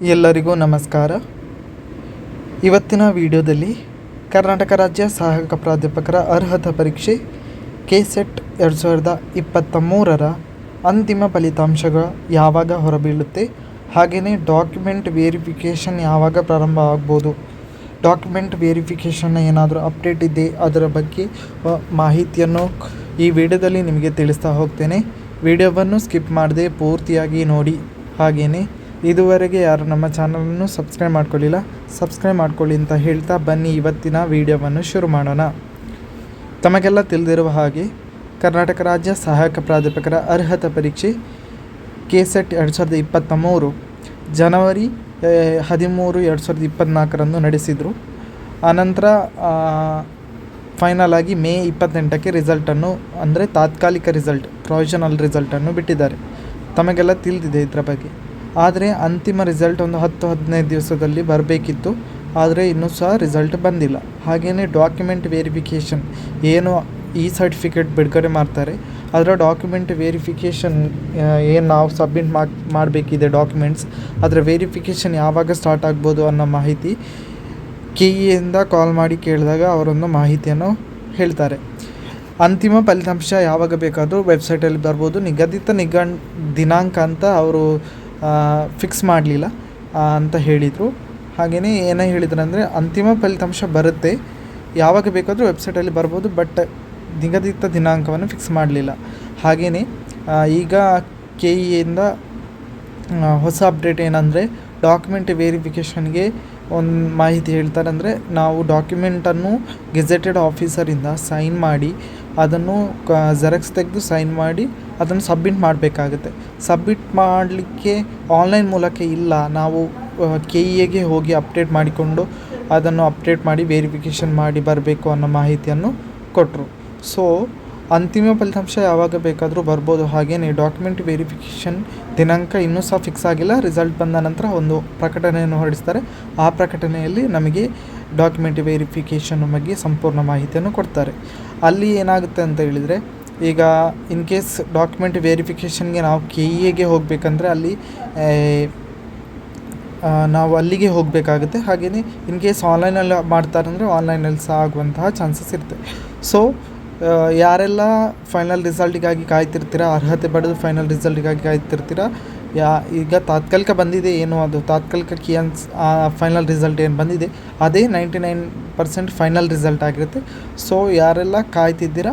ಎಲ್ಲರಿಗೂ ನಮಸ್ಕಾರ. ಇವತ್ತಿನ ವಿಡಿಯೋದಲ್ಲಿ ಕರ್ನಾಟಕ ರಾಜ್ಯ ಸಹಾಯಕ ಪ್ರಾಧ್ಯಾಪಕರ ಅರ್ಹತಾ ಪರೀಕ್ಷೆ ಕೆಸೆಟ್ 2023ರ ಅಂತಿಮ ಫಲಿತಾಂಶಗಳು ಯಾವಾಗ ಹೊರಬೀಳುತ್ತೆ, ಹಾಗೆಯೇ ಡಾಕ್ಯುಮೆಂಟ್ ವೆರಿಫಿಕೇಷನ್ ಯಾವಾಗ ಪ್ರಾರಂಭ ಆಗ್ಬೋದು, ಡಾಕ್ಯುಮೆಂಟ್ ವೆರಿಫಿಕೇಷನ್ನ ಏನಾದರೂ ಅಪ್ಡೇಟ್ ಇದೆ ಅದರ ಬಗ್ಗೆ ಮಾಹಿತಿಯನ್ನು ಈ ವಿಡಿಯೋದಲ್ಲಿ ನಿಮಗೆ ತಿಳಿಸ್ತಾ ಹೋಗ್ತೇನೆ. ವಿಡಿಯೋವನ್ನು ಸ್ಕಿಪ್ ಮಾಡದೆ ಪೂರ್ತಿಯಾಗಿ ನೋಡಿ. ಹಾಗೆಯೇ ಇದುವರೆಗೆ ಯಾರು ನಮ್ಮ ಚಾನಲನ್ನು ಸಬ್ಸ್ಕ್ರೈಬ್ ಮಾಡ್ಕೊಳ್ಳಿಲ್ಲ, ಸಬ್ಸ್ಕ್ರೈಬ್ ಮಾಡ್ಕೊಳ್ಳಿ ಅಂತ ಹೇಳ್ತಾ ಬನ್ನಿ ಇವತ್ತಿನ ವಿಡಿಯೋವನ್ನು ಶುರು ಮಾಡೋಣ. ತಮಗೆಲ್ಲ ತಿಳಿದಿರುವ ಹಾಗೆ ಕರ್ನಾಟಕ ರಾಜ್ಯ ಸಹಾಯಕ ಪ್ರಾಧ್ಯಾಪಕರ ಅರ್ಹತಾ ಪರೀಕ್ಷೆ ಕೆಸೆಟ್ 2023 ಜನವರಿ 13, 2024ರಂದು ನಡೆಸಿದರು. ಆನಂತರ ಫೈನಲ್ ಆಗಿ ಮೇ 28ಕ್ಕೆ ರಿಸಲ್ಟನ್ನು, ಅಂದರೆ ತಾತ್ಕಾಲಿಕ ರಿಸಲ್ಟ್, ಪ್ರೊವಿಷನಲ್ ರಿಸಲ್ಟನ್ನು ಬಿಟ್ಟಿದ್ದಾರೆ. ತಮಗೆಲ್ಲ ತಿಳಿದಿದೆ ಇದರ ಬಗ್ಗೆ. ಆದರೆ ಅಂತಿಮ ರಿಸಲ್ಟ್ ಒಂದು 10-15 ದಿವಸದಲ್ಲಿ ಬರಬೇಕಿತ್ತು, ಆದರೆ ಇನ್ನೂ ಸಹ ರಿಸಲ್ಟ್ ಬಂದಿಲ್ಲ. ಹಾಗೆಯೇ ಡಾಕ್ಯುಮೆಂಟ್ ವೆರಿಫಿಕೇಷನ್ ಏನು ಸರ್ಟಿಫಿಕೇಟ್ ಬಿಡುಗಡೆ ಮಾಡ್ತಾರೆ, ಅದರ ಡಾಕ್ಯುಮೆಂಟ್ ವೆರಿಫಿಕೇಷನ್ ಏನು ನಾವು ಸಬ್ಮಿಟ್ ಮಾಡಬೇಕಿದೆ ಡಾಕ್ಯುಮೆಂಟ್ಸ್, ಅದರ ವೆರಿಫಿಕೇಷನ್ ಯಾವಾಗ ಸ್ಟಾರ್ಟ್ ಆಗ್ಬೋದು ಅನ್ನೋ ಮಾಹಿತಿ ಕೆಇಎಯಿಂದ ಕಾಲ್ ಮಾಡಿ ಕೇಳಿದಾಗ ಅವರೊಂದು ಮಾಹಿತಿಯನ್ನು ಹೇಳ್ತಾರೆ. ಅಂತಿಮ ಫಲಿತಾಂಶ ಯಾವಾಗ ಬೇಕಾದರೂ ವೆಬ್ಸೈಟಲ್ಲಿ ಬರ್ಬೋದು. ನಿಗದಿತ ದಿನಾಂಕ ಅಂತ ಅವರು ಫಿಕ್ಸ್ ಮಾಡಲಿಲ್ಲ ಅಂತ ಹೇಳಿದರು. ಹಾಗೆಯೇ ಏನೇ ಹೇಳಿದ್ರು ಅಂದರೆ ಅಂತಿಮ ಫಲಿತಾಂಶ ಬರುತ್ತೆ, ಯಾವಾಗ ಬೇಕಾದರೂ ವೆಬ್ಸೈಟಲ್ಲಿ ಬರ್ಬೋದು, ಬಟ್ ನಿಗದಿತ ದಿನಾಂಕವನ್ನು ಫಿಕ್ಸ್ ಮಾಡಲಿಲ್ಲ. ಹಾಗೆಯೇ ಈಗ ಕೆಇಎಯಿಂದ ಹೊಸ ಅಪ್ಡೇಟ್ ಏನಂದರೆ ಡಾಕ್ಯುಮೆಂಟ್ ವೆರಿಫಿಕೇಷನ್ಗೆ ಒಂದು ಮಾಹಿತಿ ಹೇಳ್ತಾರೆ. ಅಂದರೆ ನಾವು ಡಾಕ್ಯುಮೆಂಟನ್ನು ಗೆಜೆಟೆಡ್ ಆಫೀಸರಿಂದ ಸೈನ್ ಮಾಡಿ ಅದನ್ನು ಜೆರಾಕ್ಸ್ ತೆಗೆದು ಸೈನ್ ಮಾಡಿ ಅದನ್ನು ಸಬ್ಮಿಟ್ ಮಾಡಬೇಕಾಗುತ್ತೆ. ಸಬ್ಮಿಟ್ ಮಾಡಲಿಕ್ಕೆ ಆನ್ಲೈನ್ ಮೂಲಕ ಇಲ್ಲ, ನಾವು ಕೆಇಎಗೆ ಹೋಗಿ ಅಪ್ಡೇಟ್ ಮಾಡಿಕೊಂಡು ಅದನ್ನು ಅಪ್ಡೇಟ್ ಮಾಡಿ ವೆರಿಫಿಕೇಷನ್ ಮಾಡಿ ಬರಬೇಕು ಅನ್ನೋ ಮಾಹಿತಿಯನ್ನು ಕೊಟ್ಟರು. ಸೊ ಅಂತಿಮ ಫಲಿತಾಂಶ ಯಾವಾಗ ಬೇಕಾದರೂ ಬರ್ಬೋದು. ಹಾಗೆಯೇ ಡಾಕ್ಯುಮೆಂಟ್ ವೆರಿಫಿಕೇಷನ್ ದಿನಾಂಕ ಇನ್ನೂ ಸಹ ಫಿಕ್ಸ್ ಆಗಿಲ್ಲ. ರಿಸಲ್ಟ್ ಬಂದ ನಂತರ ಒಂದು ಪ್ರಕಟಣೆಯನ್ನು ಹೊರಡಿಸ್ತಾರೆ. ಆ ಪ್ರಕಟಣೆಯಲ್ಲಿ ನಮಗೆ ಡಾಕ್ಯುಮೆಂಟ್ ವೆರಿಫಿಕೇಷನ್ ಬಗ್ಗೆ ಸಂಪೂರ್ಣ ಮಾಹಿತಿಯನ್ನು ಕೊಡ್ತಾರೆ. ಅಲ್ಲಿ ಏನಾಗುತ್ತೆ ಅಂತ ಹೇಳಿದರೆ, ಈಗ ಇನ್ ಕೇಸ್ ಡಾಕ್ಯುಮೆಂಟ್ ವೆರಿಫಿಕೇಷನ್ಗೆ ನಾವು ಕೆಇಎಗೆ ಹೋಗಬೇಕಂದ್ರೆ ಅಲ್ಲಿ ನಾವು ಅಲ್ಲಿಗೆ ಹೋಗಬೇಕಾಗುತ್ತೆ. ಹಾಗೆಯೇ ಇನ್ ಕೇಸ್ ಆನ್ಲೈನಲ್ಲಿ ಮಾಡ್ತಾರೆ ಅಂದರೆ ಆನ್ಲೈನಲ್ಲಿ ಸಹ ಆಗುವಂತಹ ಚಾನ್ಸಸ್ ಇರುತ್ತೆ. ಸೊ ಯಾರೆಲ್ಲ ಫೈನಲ್ ರಿಸಲ್ಟಿಗಾಗಿ ಕಾಯ್ತಿರ್ತೀರ, ಅರ್ಹತೆ ಪಡೆದು ಫೈನಲ್ ರಿಸಲ್ಟಿಗಾಗಿ ಕಾಯ್ತಿರ್ತೀರ, ಈಗ ತಾತ್ಕಾಲಿಕ ಬಂದಿದೆ, ಏನು ಅದು ತಾತ್ಕಾಲಿಕ ಫೈನಲ್ ರಿಸಲ್ಟ್ ಏನು ಬಂದಿದೆ ಅದೇ 99% ಫೈನಲ್ ರಿಸಲ್ಟ್ ಆಗಿರುತ್ತೆ. ಸೊ ಯಾರೆಲ್ಲ ಕಾಯ್ತಿದ್ದೀರ,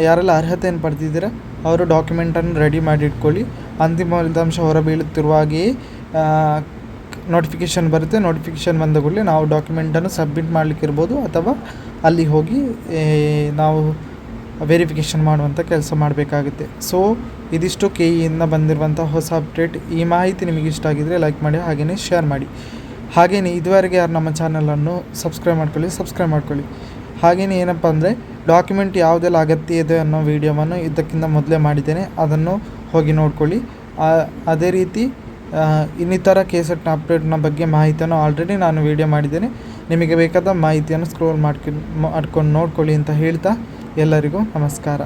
ಯಾರೆಲ್ಲ ಅರ್ಹತೆಯನ್ನು ಪಡೆದಿದ್ದೀರ ಅವರು ಡಾಕ್ಯುಮೆಂಟನ್ನು ರೆಡಿ ಮಾಡಿ ಇಟ್ಕೊಳ್ಳಿ. ಅಂತಿಮ ಫಲಿತಾಂಶ ಹೊರಬೀಳುತ್ತಿರುವಾಗೆಯೇ ನೋಟಿಫಿಕೇಷನ್ ಬರುತ್ತೆ. ನೋಟಿಫಿಕೇಷನ್ ಬಂದ ಕೂಡಲೇ ನಾವು ಡಾಕ್ಯುಮೆಂಟನ್ನು ಸಬ್ಮಿಟ್ ಮಾಡಲಿಕ್ಕಿರ್ಬೋದು, ಅಥವಾ ಅಲ್ಲಿ ಹೋಗಿ ನಾವು ವೆರಿಫಿಕೇಷನ್ ಮಾಡುವಂಥ ಕೆಲಸ ಮಾಡಬೇಕಾಗುತ್ತೆ. ಸೊ ಇದಿಷ್ಟು ಕೆಇಯಿಂದ ಬಂದಿರುವಂಥ ಹೊಸ ಅಪ್ಡೇಟ್. ಈ ಮಾಹಿತಿ ನಿಮಗೆ ಇಷ್ಟ ಆಗಿದ್ದರೆ ಲೈಕ್ ಮಾಡಿ, ಹಾಗೆಯೇ ಶೇರ್ ಮಾಡಿ. ಹಾಗೆಯೇ ಇದುವರೆಗೆ ಯಾರು ನಮ್ಮ ಚಾನಲನ್ನು ಸಬ್ಸ್ಕ್ರೈಬ್ ಮಾಡ್ಕೊಳ್ಳಿ. ಹಾಗೆಯೇ ಏನಪ್ಪ ಅಂದರೆ ಡಾಕ್ಯುಮೆಂಟ್ ಯಾವುದೆಲ್ಲ ಅಗತ್ಯ ಇದೆ ಅನ್ನೋ ವಿಡಿಯೋವನ್ನು ಇದಕ್ಕಿಂತ ಮೊದಲೇ ಮಾಡಿದ್ದೇನೆ, ಅದನ್ನು ಹೋಗಿ ನೋಡ್ಕೊಳ್ಳಿ. ಅದೇ ರೀತಿ ಇನ್ನಿತರ ಕೆಸೆಟ್ನ ಅಪ್ಡೇಟ್ನ ಬಗ್ಗೆ ಮಾಹಿತಿಯನ್ನು ಆಲ್ರೆಡಿ ನಾನು ವಿಡಿಯೋ ಮಾಡಿದ್ದೇನೆ. ನಿಮಗೆ ಬೇಕಾದ ಮಾಹಿತಿಯನ್ನು ಸ್ಕ್ರೋಲ್ ಮಾಡ್ಕೊಂಡು ನೋಡ್ಕೊಳ್ಳಿ ಅಂತ ಹೇಳ್ತಾ ಎಲ್ಲರಿಗೂ ನಮಸ್ಕಾರ.